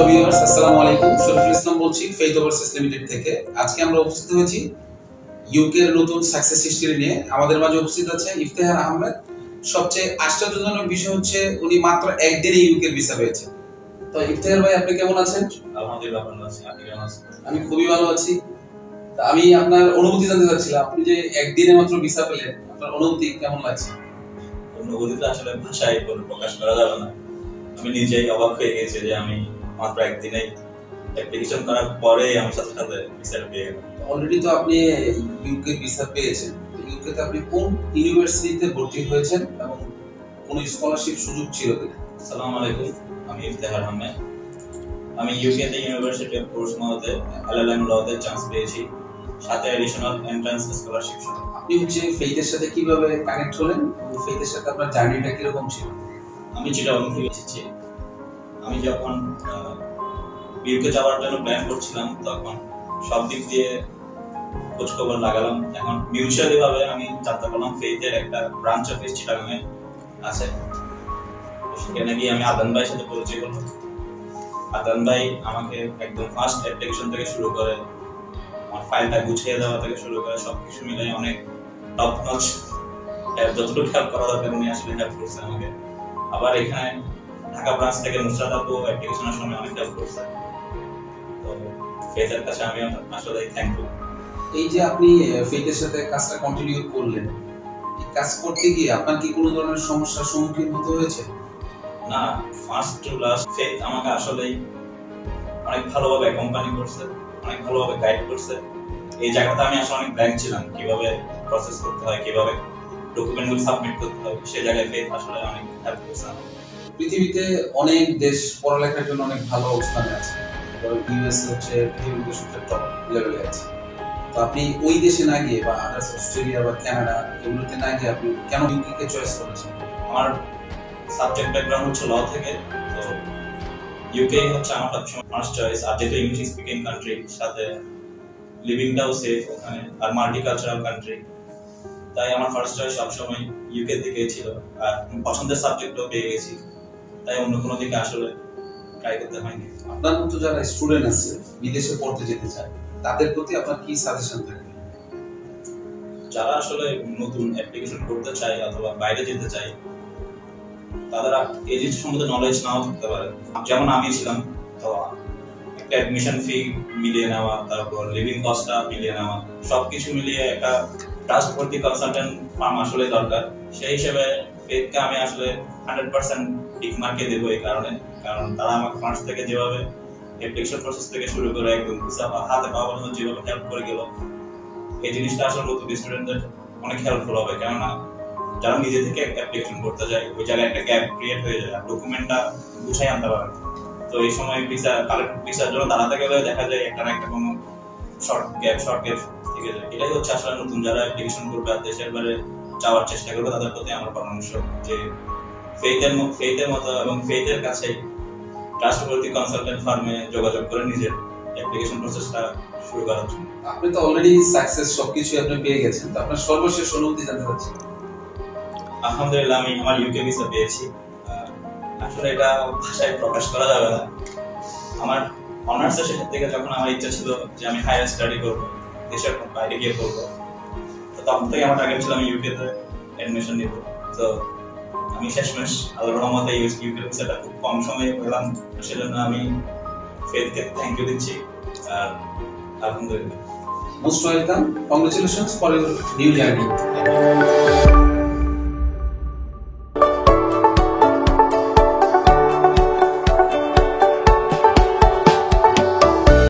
Viewers, আসসালামু আলাইকুম। শরীফুল ইসলাম বলছি ফেইথ ওভারসিজ লিমিটেড থেকে। আজকে আমরা উপস্থিত হয়েছি ইউকে এর নতুন সাকসেস হিস্টরি নিয়ে। আমাদের মাঝে উপস্থিত আছে ইফতেখার আহমেদ। সবচেয়ে আশ্চর্যজনক বিষয় হচ্ছে উনি মাত্র একদিনে ইউকে এর ভিসা পেয়েছেন। তো ইফতেখার ভাই, আপনি কেমন আছেন? আলহামদুলিল্লাহ ভালো আছি। আপনি কেমন আছেন? আমি খুবই ভালো আছি। তো আমি আপনার অনুভূতি জানতে চাচ্ছিলাম, আপনি যে একদিনে মাত্র ভিসা পেলেন, আপনার অনুভূতি কেমন লাগছে? অনুভূতিটা আসলে ভাষায় বলে প্রকাশ করা যাবে না। আমি নিজেই অবাক হয়ে গেছি যে আমি মাত্র একদিনেই অ্যাপ্লিকেশন করার পরে আমি সাথে সাথে ভিসাটা পেয়ে গেলাম। অলরেডি তো আপনি ইউকে ভিসা পেয়েছেন। ইউকে তে আপনি কোন ইউনিভার্সিটিতে ভর্তি হয়েছেন এবং কোন স্কলারশিপ সুযোগ ছিল কিনা? আসসালামু আলাইকুম, আমি ইফতেখার আহমেদ। আমি ইউকে তে ইউনিভার্সিটি অফ পোর্টসমাউথে এলএলএম লতে চান্স পেয়েছি, সাথে অ্যাডিশনাল এন্ট্রান্স স্কলারশিপ সহ। আপনি হচ্ছে ফেইথের সাথে কিভাবে কানেক্ট হলেন এবং ফেইথের সাথে আপনার জার্নিটা কিরকম ছিল? আমি চিটাগং থেকে এসেছি। আমি যখন ইউকে যাওয়ার জন্য প্ল্যান করছিলাম তখন সব দিক দিয়ে খোঁজ খবর লাগালাম। এখন মিউচুয়ালি ভাবে আমি জানতে পারলাম ফেইথের একটা ব্রাঞ্চ অফিস চিটাগং এ আছে। সেখানে গিয়ে আমি আদান ভাইয়ের সাথে পরিচয় করলাম। আদান ভাই আমাকে একদম ফার্স্ট অ্যাপ্লিকেশন থেকে শুরু করে আমার ফাইলটা গুছিয়ে দেওয়া থেকে শুরু করে সবকিছু মিলাই অনেক টপ নচ যতটুকু হেল্প করা দরকার উনি আসলে হেল্প করছে আমাকে। আবার এখানে ঢাকা ব্রাঞ্চ থেকে নুসরাত আপু অ্যাপ্লিকেশনের সময় অনেক হেল্প করছে। তো ফেইথের কাছে আমি আসলে থ্যাঙ্কফুল। এই যে আপনি ফেইথের সাথে কাজটা কন্টিনিউ করলেন, এই কাজ করতে গিয়ে আপনার কি কোনো ধরনের সমস্যার সম্মুখীন হতে হয়েছে? না, ফার্স্ট টু লাস্ট ফেইথ আমাকে আসলেই অনেক ভালোভাবে কোম্পানি করছে, অনেক ভালোভাবে গাইড করছে। এই জায়গাটা আমি আসলে অনেক ব্ল্যাঙ্ক ছিলাম, কিভাবে প্রসেস করতে হয়, কিভাবে ডকুমেন্টগুলো সাবমিট করতে হয়, সেই জায়গায় ফেইথ আসলে অনেক হেল্প করছে। পৃথিবীতে অনেক দেশ পড়ালেখার জন্য অনেক ভালো অবস্থানে আছে। ইউএস হচ্ছে পৃথিবীতে সবচেয়ে টপ লেভেলে আছে। তো আপনি ওই দেশে না গিয়ে বা আদার্স অস্ট্রেলিয়া বা কানাডা এগুলোতে না গিয়ে আপনি কেন ইউকে কে চয়েস করেছেন? আমার সাবজেক্ট ব্যাকগ্রাউন্ড হচ্ছে ল থেকে, তো ইউকে হচ্ছে আমার সবসময় ফার্স্ট চয়েস। আর যেহেতু ইংলিশ স্পিকিং কান্ট্রি, সাথে লিভিংটাও সেফ ওখানে, আর মাল্টিকালচারাল কান্ট্রি, তাই আমার ফার্স্ট চয়েস সবসময় ইউকে দিকে ছিল। আর পছন্দের সাবজেক্টও পেয়ে গেছি, তাই অন্য কোনো দিকে আসলে ট্রাই করতে হয়নি। আপনার মতো যারা স্টুডেন্ট আছে বিদেশে পড়তে যেতে চায়, তাদের প্রতি আপনার কি সাজেশন থাকবে? যারা আসলে নতুন অ্যাপ্লিকেশন করতে চায় অথবা বাইরে যেতে চায়, তারা এই জিনিস সম্বন্ধে নলেজ নাও থাকতে পারে। যেমন আমি ছিলাম, তো একটা অ্যাডমিশন ফি মিলিয়ে নেওয়া, তারপর লিভিং কস্টটা মিলিয়ে নেওয়া, সবকিছু মিলিয়ে একটা ট্রাস্টওয়ার্দি কনসালটেন্ট ফার্ম আসলে দরকার। সেই হিসেবে ফেইথকে আমি আসলে 100% টিক মার্কে দেবো এই কারণে, কারণ তারা আমাকে ফার্স্ট থেকে যেভাবে অ্যাপ্লিকেশন প্রসেস থেকে শুরু করে একদম ভিসা হাতে পাওয়ার জন্য যেভাবে হেল্প করে গেল, এই জিনিসটা আসলে নতুন স্টুডেন্টদের অনেক হেল্পফুল হবে। কেননা যারা নিজে থেকে অ্যাপ্লিকেশন করতে যায়, ওই জায়গায় একটা গ্যাপ ক্রিয়েট হয়ে যায়, ডকুমেন্টটা গুছাই আনতে পারে। তো এই সময় ভিসার জন্য দাঁড়াতে গেলে দেখা যায় একটা না একটা কোনো শর্ট গ্যাপ থেকে যায়। এটাই হচ্ছে আসলে নতুন যারা অ্যাপ্লিকেশন করবে আর দেশের বাইরে যাওয়ার চেষ্টা করবে, তাদের প্রতি আমার পরামর্শ যে ফেইথের মতো এবং ফেইথের কাছেই ট্রাস্টওয়ার্দি কনসালটেন্ট ফার্মে যোগাযোগ করে নিজের অ্যাপ্লিকেশন প্রসেসটা শুরু করার জন্য। আপনি তো অলরেডি সাকসেস সবকিছু আপনি পেয়ে গেছেন, তো আপনার সর্বশেষ অনুভূতি জানতে চাচ্ছি। আলহামদুলিল্লাহ, আমি আমার ইউকে ভিসা পেয়েছি। আসলে এটা ভাষায় প্রকাশ করা যাবে না। আমার অনার্সের শেষের দিকে যখন আমার ইচ্ছা ছিল যে আমি হায়ার স্টাডি করবো, দেশের বাইরে গিয়ে করবো, তো তখন থেকে আমার টার্গেট ছিল আমি ইউকে তে অ্যাডমিশন নিব। তো আমি শেষমেশ আল্লাহর রহমতে ইউকে ভিসাটা খুব কম সময়ে পেলাম। সেজন্য আমি ফেইথকে থ্যাংক ইউ দিচ্ছি। আর আলহামদুলিল্লাহ, most welcome, congratulations for your new journey.